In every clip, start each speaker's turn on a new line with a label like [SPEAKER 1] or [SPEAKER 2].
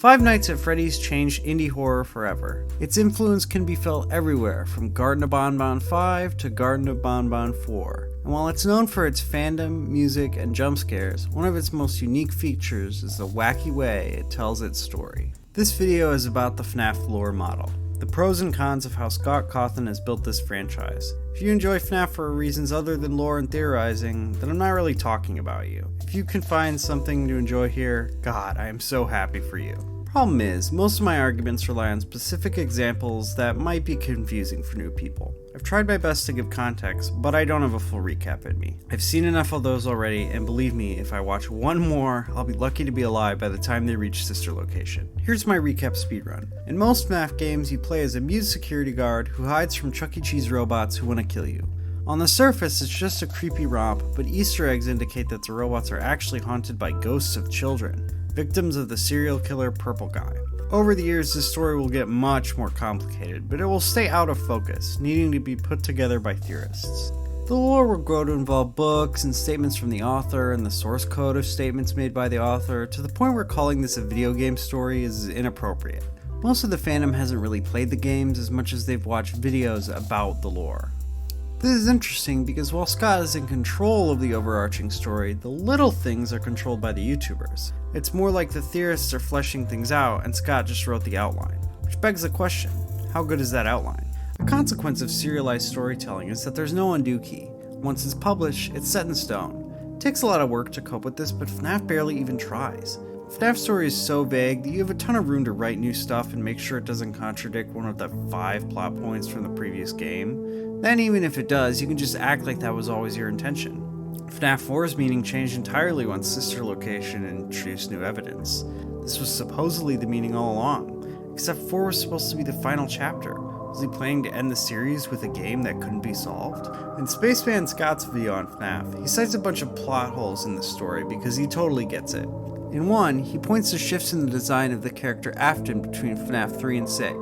[SPEAKER 1] Five Nights at Freddy's changed indie horror forever. Its influence can be felt everywhere, from Garden of Bonbon 5 to Garden of Bonbon 4. And while it's known for its fandom, music, and jump scares, one of its most unique features is the wacky way it tells its story. This video is about the Fnaf lore model, the pros and cons of how Scott Cawthon has built this franchise. If you enjoy Fnaf for reasons other than lore and theorizing, then I'm not really talking about you. If you can find something to enjoy here, God, I am so happy for you. Problem is, most of my arguments rely on specific examples that might be confusing for new people. I've tried my best to give context, but I don't have a full recap in me. I've seen enough of those already, and believe me, if I watch one more, I'll be lucky to be alive by the time they reach sister location. Here's my recap speedrun. In most Fnaf games, you play as a mute security guard who hides from Chuck E. Cheese robots who want to kill you. On the surface, it's just a creepy romp, but Easter eggs indicate that the robots are actually haunted by ghosts of children, victims of the serial killer Purple Guy. Over the years, this story will get much more complicated, but it will stay out of focus, needing to be put together by theorists. The lore will grow to involve books and statements from the author and the source code of statements made by the author, to the point where calling this a video game story is inappropriate. Most of the fandom hasn't really played the games as much as they've watched videos about the lore. This is interesting because while Scott is in control of the overarching story, the little things are controlled by the YouTubers. It's more like the theorists are fleshing things out and Scott just wrote the outline. Which begs the question, how good is that outline? A consequence of serialized storytelling is that there's no undo key. Once it's published, it's set in stone. It takes a lot of work to cope with this, but Fnaf barely even tries. Fnaf's story is so vague that you have a ton of room to write new stuff and make sure it doesn't contradict one of the 5 plot points from the previous game. Then even if it does, you can just act like that was always your intention. Fnaf 4's meaning changed entirely once sister location introduced new evidence. This was supposedly the meaning all along, except 4 was supposed to be the final chapter. Was he planning to end the series with a game that couldn't be solved? In Spaceman Scott's video on Fnaf, he cites a bunch of plot holes in the story because he totally gets it. In one, he points to shifts in the design of the character Afton between Fnaf 3 and 6.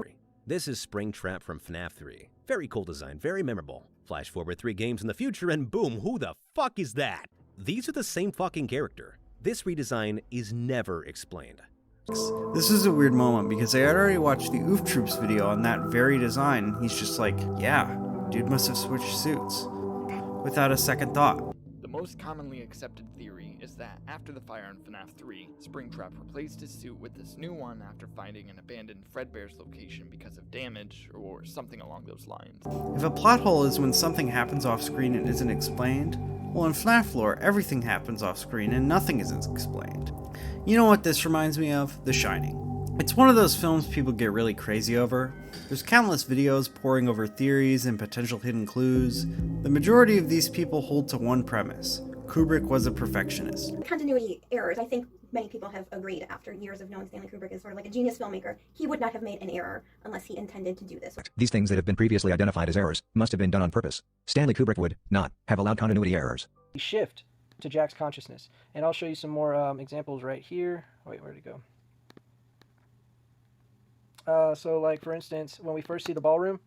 [SPEAKER 2] This is Springtrap from Fnaf 3. Very cool design, very memorable. Flash forward 3 games in the future and boom, who the fuck is that? These are the same fucking character. This redesign is never explained.
[SPEAKER 1] This is a weird moment because I had already watched the ooftroop's video on that very design and he's just like, yeah, dude must have switched suits. Without a second thought.
[SPEAKER 3] The most commonly accepted theory is that after the fire in Fnaf 3, Springtrap replaced his suit with this new one after finding an abandoned Fredbear's location because of damage or something along those lines.
[SPEAKER 1] If a plot hole is when something happens off screen and isn't explained, well in Fnaf lore everything happens off screen and nothing isn't explained. You know what this reminds me of? The Shining. It's one of those films people get really crazy over. There's countless videos poring over theories and potential hidden clues. The majority of these people hold to one premise. Kubrick was a perfectionist.
[SPEAKER 4] Continuity errors, I think many people have agreed after years of knowing Stanley Kubrick as sort of like a genius filmmaker, he would not have made an error unless he intended to do this.
[SPEAKER 5] These things that have been previously identified as errors must have been done on purpose. Stanley Kubrick would not have allowed continuity errors.
[SPEAKER 6] Shift to Jack's consciousness, and I'll show you some more examples right here. Wait, where'd it go? So like for instance, when we first see the ballroom,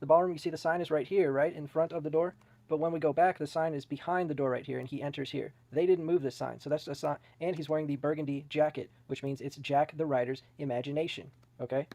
[SPEAKER 6] you see the sign is right here, right in front of the door. But when we go back, the sign is behind the door right here, and he enters here. They didn't move this sign, so that's the sign. And he's wearing the burgundy jacket, which means it's Jack the writer's imagination. Okay.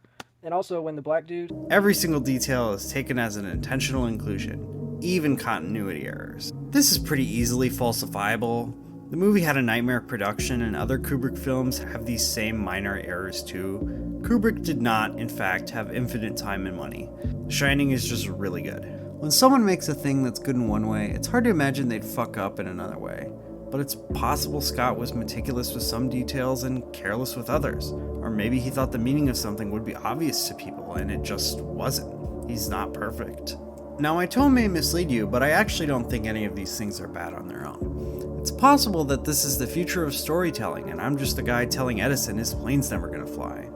[SPEAKER 6] And also when the black dude.
[SPEAKER 1] Every single detail is taken as an intentional inclusion, even continuity errors. This is pretty easily falsifiable. The movie had a nightmare production, and other Kubrick films have these same minor errors too. Kubrick did not, in fact, have infinite time and money. The Shining is just really good. When someone makes a thing that's good in one way, it's hard to imagine they'd fuck up in another way. But it's possible Scott was meticulous with some details and careless with others. Or maybe he thought the meaning of something would be obvious to people and it just wasn't. He's not perfect. Now my tone may mislead you, but I actually don't think any of these things are bad on their own. It's possible that this is the future of storytelling and I'm just the guy telling Edison his plane's never gonna fly.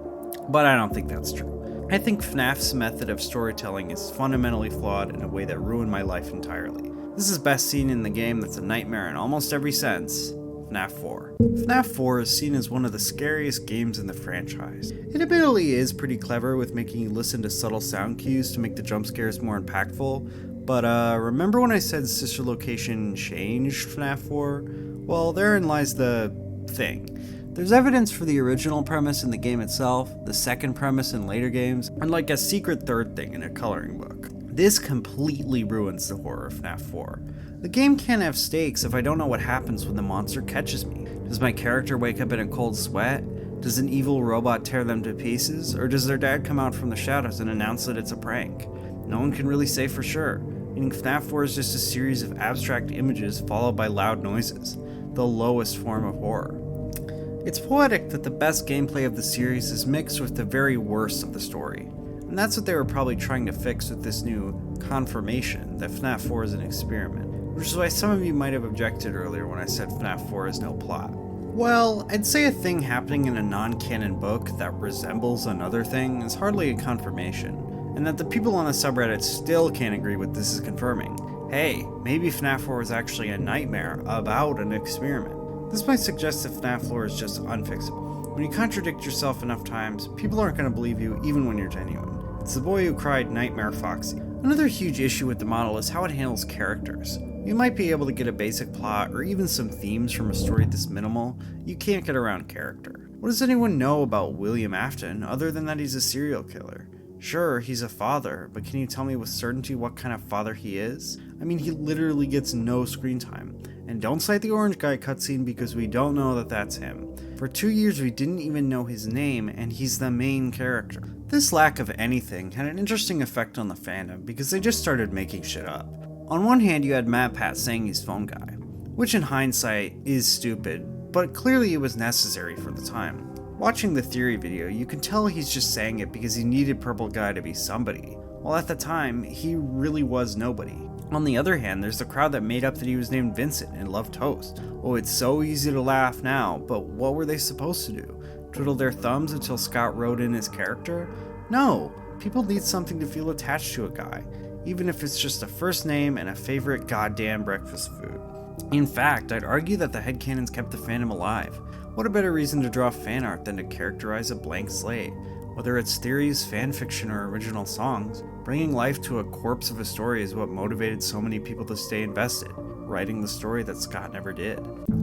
[SPEAKER 1] But I don't think that's true. I think Fnaf's method of storytelling is fundamentally flawed in a way that ruined my life entirely. This is best seen in the game that's a nightmare in almost every sense, Fnaf 4. Fnaf 4 is seen as one of the scariest games in the franchise. It admittedly is pretty clever with making you listen to subtle sound cues to make the jump scares more impactful, but remember when I said sister location changed Fnaf 4? Well, therein lies the thing. There's evidence for the original premise in the game itself, the second premise in later games, and like a secret third thing in a coloring book. This completely ruins the horror of FNAF 4. The game can't have stakes if I don't know what happens when the monster catches me. Does my character wake up in a cold sweat? Does an evil robot tear them to pieces? Or does their dad come out from the shadows and announce that it's a prank? No one can really say for sure, meaning FNAF 4 is just a series of abstract images followed by loud noises, the lowest form of horror. It's poetic that the best gameplay of the series is mixed with the very worst of the story, and that's what they were probably trying to fix with this new confirmation that FNAF 4 is an experiment, which is why some of you might have objected earlier when I said FNAF 4 has no plot. Well, I'd say a thing happening in a non-canon book that resembles another thing is hardly a confirmation, and that the people on the subreddit still can't agree with this is confirming. Hey, maybe FNAF 4 is actually a nightmare about an experiment. This might suggest that FNAF lore is just unfixable. When you contradict yourself enough times, people aren't going to believe you even when you're genuine. It's the boy who cried Nightmare Foxy. Another huge issue with the model is how it handles characters. You might be able to get a basic plot or even some themes from a story this minimal, you can't get around character. What does anyone know about William Afton other than that he's a serial killer? Sure, he's a father, but can you tell me with certainty what kind of father he is? I mean, he literally gets no screen time. And don't cite the orange guy cutscene because we don't know that that's him. For 2 years we didn't even know his name, and he's the main character. This lack of anything had an interesting effect on the fandom because they just started making shit up. On one hand, you had MatPat saying he's phone guy, which in hindsight is stupid, but clearly it was necessary for the time. Watching the theory video, you can tell he's just saying it because he needed Purple Guy to be somebody, while at the time, he really was nobody. On the other hand, there's the crowd that made up that he was named Vincent and loved toast. Oh, it's so easy to laugh now, but what were they supposed to do? Twiddle their thumbs until Scott wrote in his character? No, people need something to feel attached to a guy, even if it's just a first name and a favorite goddamn breakfast food. In fact, I'd argue that the headcanons kept the fandom alive. What a better reason to draw fan art than to characterize a blank slate? Whether it's theories, fanfiction, or original songs, bringing life to a corpse of a story is what motivated so many people to stay invested, writing the story that Scott never did.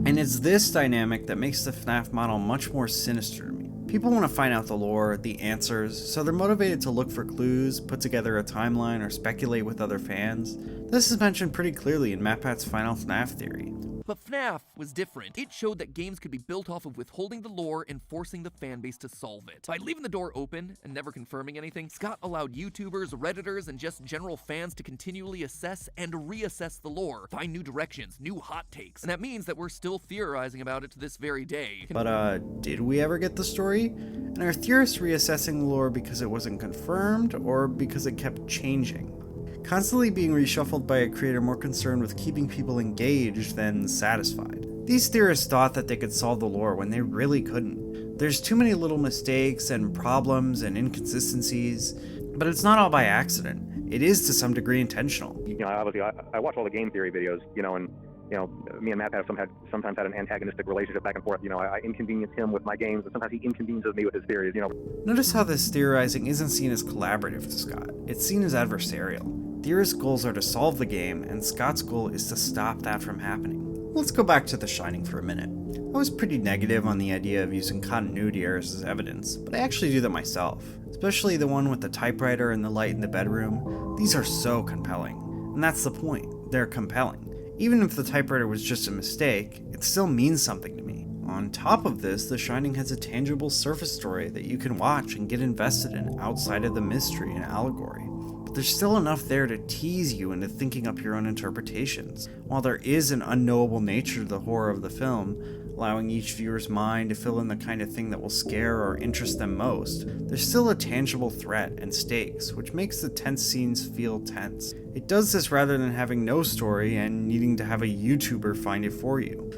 [SPEAKER 1] And it's this dynamic that makes the FNAF model much more sinister to me. People want to find out the lore, the answers, so they're motivated to look for clues, put together a timeline, or speculate with other fans. This is mentioned pretty clearly in MatPat's final FNAF theory.
[SPEAKER 7] But FNAF was different. It showed that games could be built off of withholding the lore and forcing the fanbase to solve it. By leaving the door open and never confirming anything, Scott allowed YouTubers, Redditors, and just general fans to continually assess and reassess the lore, find new directions, new hot takes. And that means that we're still theorizing about it to this very day.
[SPEAKER 1] But did we ever get the story? And are theorists reassessing the lore because it wasn't confirmed, or because it kept changing? Constantly being reshuffled by a creator more concerned with keeping people engaged than satisfied. These theorists thought that they could solve the lore when they really couldn't. There's too many little mistakes and problems and inconsistencies, but it's not all by accident. It is to some degree intentional.
[SPEAKER 8] Obviously, I watch all the game theory videos, and me and Matt have sometimes had an antagonistic relationship back and forth. I inconvenience him with my games, and sometimes he inconveniences me with his theories.
[SPEAKER 1] Notice how this theorizing isn't seen as collaborative to Scott. It's seen as adversarial. Theorists' goals are to solve the game, and Scott's goal is to stop that from happening. Let's go back to The Shining for a minute. I was pretty negative on the idea of using continuity errors as evidence, but I actually do that myself, especially the one with the typewriter and the light in the bedroom. These are so compelling, and that's the point. They're compelling. Even if the typewriter was just a mistake, it still means something to me. On top of this, The Shining has a tangible surface story that you can watch and get invested in outside of the mystery and allegory. But there's still enough there to tease you into thinking up your own interpretations. While there is an unknowable nature to the horror of the film, allowing each viewer's mind to fill in the kind of thing that will scare or interest them most, there's still a tangible threat and stakes, which makes the tense scenes feel tense. It does this rather than having no story and needing to have a YouTuber find it for you.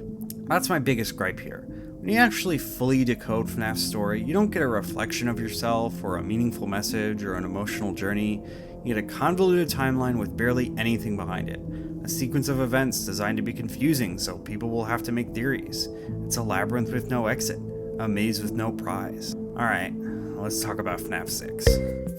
[SPEAKER 1] That's my biggest gripe here. When you actually fully decode FNAF's story, you don't get a reflection of yourself or a meaningful message or an emotional journey. You get a convoluted timeline with barely anything behind it. A sequence of events designed to be confusing so people will have to make theories. It's a labyrinth with no exit. A maze with no prize. Alright, let's talk about Fnaf 6.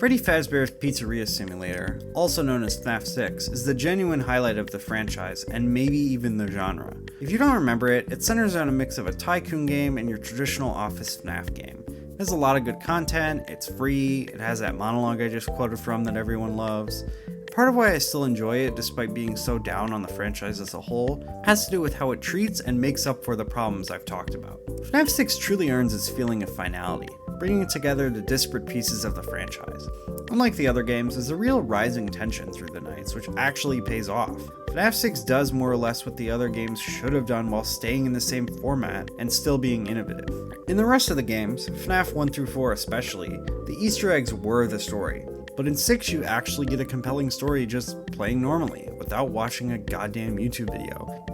[SPEAKER 1] Freddy Fazbear's Pizzeria Simulator, also known as Fnaf 6, is the genuine highlight of the franchise, and maybe even the genre. If you don't remember it, it centers on a mix of a tycoon game and your traditional office Fnaf game. It has a lot of good content, it's free, it has that monologue I just quoted from that everyone loves. Part of why I still enjoy it, despite being so down on the franchise as a whole, has to do with how it treats and makes up for the problems I've talked about. Fnaf 6 truly earns its feeling of finality, bringing together the disparate pieces of the franchise. Unlike the other games, there's a real rising tension through the nights, which actually pays off. Fnaf 6 does more or less what the other games should have done while staying in the same format and still being innovative. In the rest of the games, Fnaf 1 through 4 especially, the Easter eggs were the story. But in 6 you actually get a compelling story just playing normally, without watching a goddamn YouTube video.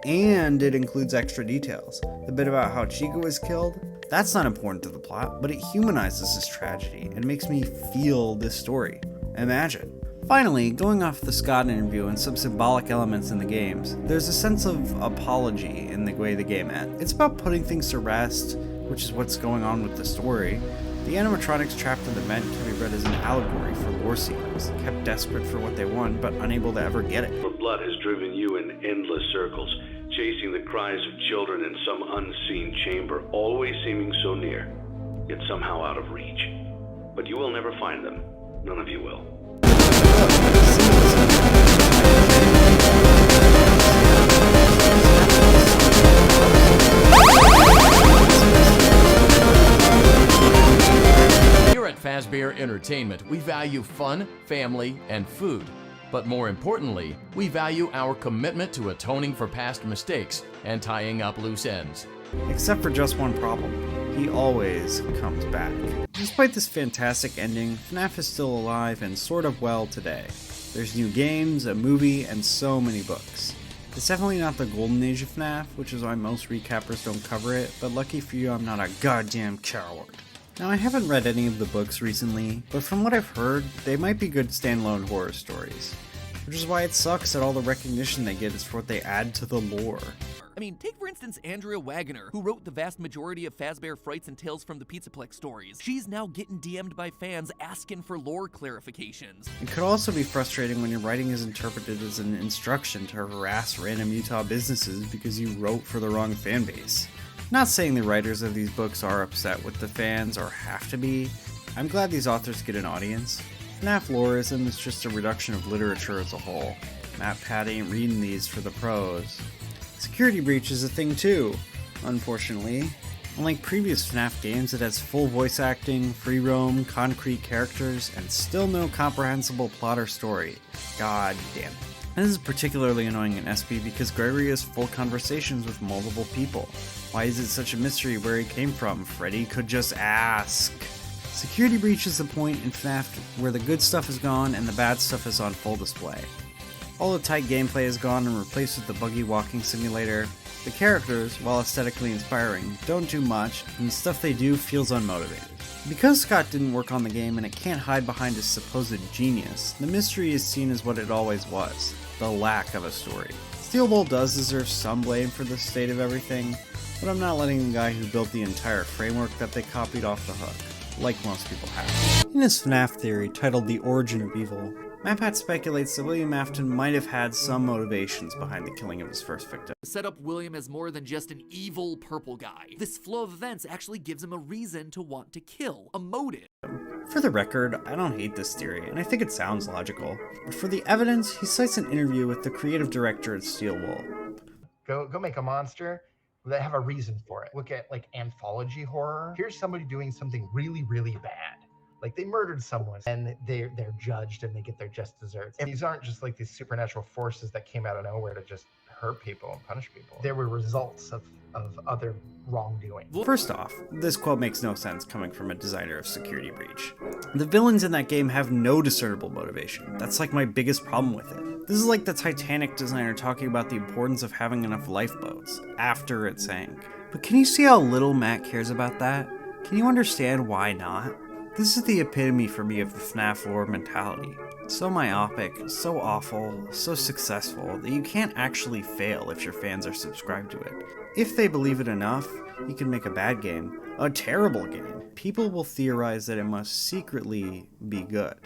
[SPEAKER 1] And it includes extra details. The bit about how Chica was killed, that's not important to the plot, but it humanizes this tragedy and makes me feel this story. Imagine. Finally, going off the Scott interview and some symbolic elements in the games, there's a sense of apology in the way the game ends. It's about putting things to rest, which is what's going on with the story. The animatronics trapped in the vent can be read as an allegory for lore seekers, kept desperate for what they want but unable to ever get it.
[SPEAKER 9] For blood has driven you in endless circles, chasing the cries of children in some unseen chamber, always seeming so near, yet somehow out of reach. But you will never find them. None of you will.
[SPEAKER 10] Here at Fazbear Entertainment, we value fun, family, and food. But more importantly, we value our commitment to atoning for past mistakes and tying up loose ends.
[SPEAKER 1] Except for just one problem. He always comes back. Despite this fantastic ending, Fnaf is still alive and sort of well today. There's new games, a movie, and so many books. It's definitely not the golden age of Fnaf, which is why most recappers don't cover it, but lucky for you I'm not a goddamn coward. Now I haven't read any of the books recently, but from what I've heard, they might be good standalone horror stories. Which is why it sucks that all the recognition they get is for what they add to the lore.
[SPEAKER 7] I mean, take for instance Andrea Wagner, who wrote the vast majority of Fazbear Frights and Tales from the Pizzaplex stories. She's now getting DM'd by fans asking for lore clarifications.
[SPEAKER 1] It could also be frustrating when your writing is interpreted as an instruction to harass random Utah businesses because you wrote for the wrong fanbase. Not saying the writers of these books are upset with the fans or have to be. I'm glad these authors get an audience. Fnaf loreism is just a reduction of literature as a whole. Matt Pat ain't reading these for the pros. Security breach is a thing too, unfortunately. Unlike previous Fnaf games, it has full voice acting, free roam, concrete characters, and still no comprehensible plot or story. God damn it. And this is particularly annoying in SP because Gregory has full conversations with multiple people. Why is it such a mystery where he came from? Freddy could just ask. Security breach is the point in Fnaf where the good stuff is gone and the bad stuff is on full display. All the tight gameplay is gone and replaced with the buggy walking simulator. The characters, while aesthetically inspiring, don't do much, and the stuff they do feels unmotivated. Because Scott didn't work on the game and it can't hide behind his supposed genius, the mystery is seen as what it always was, the lack of a story. Steel Bowl does deserve some blame for the state of everything, but I'm not letting the guy who built the entire framework that they copied off the hook, like most people have. In his Fnaf theory, titled The Origin of Evil, MapPat speculates that William Afton might have had some motivations behind the killing of his first victim.
[SPEAKER 7] Set up William as more than just an evil purple guy. This flow of events actually gives him a reason to want to kill, a motive.
[SPEAKER 1] For the record, I don't hate this theory, and I think it sounds logical. But for the evidence, he cites an interview with the creative director at Steel Wool.
[SPEAKER 11] Go make a monster that have a reason for it. Look at like anthology horror. Here's somebody doing something really, really bad. Like they murdered someone and they're judged and they get their just desserts. And these aren't just like these supernatural forces that came out of nowhere to just hurt people and punish people. There were results of other wrongdoing.
[SPEAKER 1] First off, this quote makes no sense coming from a designer of Security Breach. The villains in that game have no discernible motivation. That's like my biggest problem with it. This is like the Titanic designer talking about the importance of having enough lifeboats after it sank. But can you see how little Matt cares about that? Can you understand why not? This is the epitome for me of the FNAF lore mentality. So myopic, so awful, so successful that you can't actually fail if your fans are subscribed to it. If they believe it enough, He can make a bad game, a terrible game. People will theorize that it must secretly be good.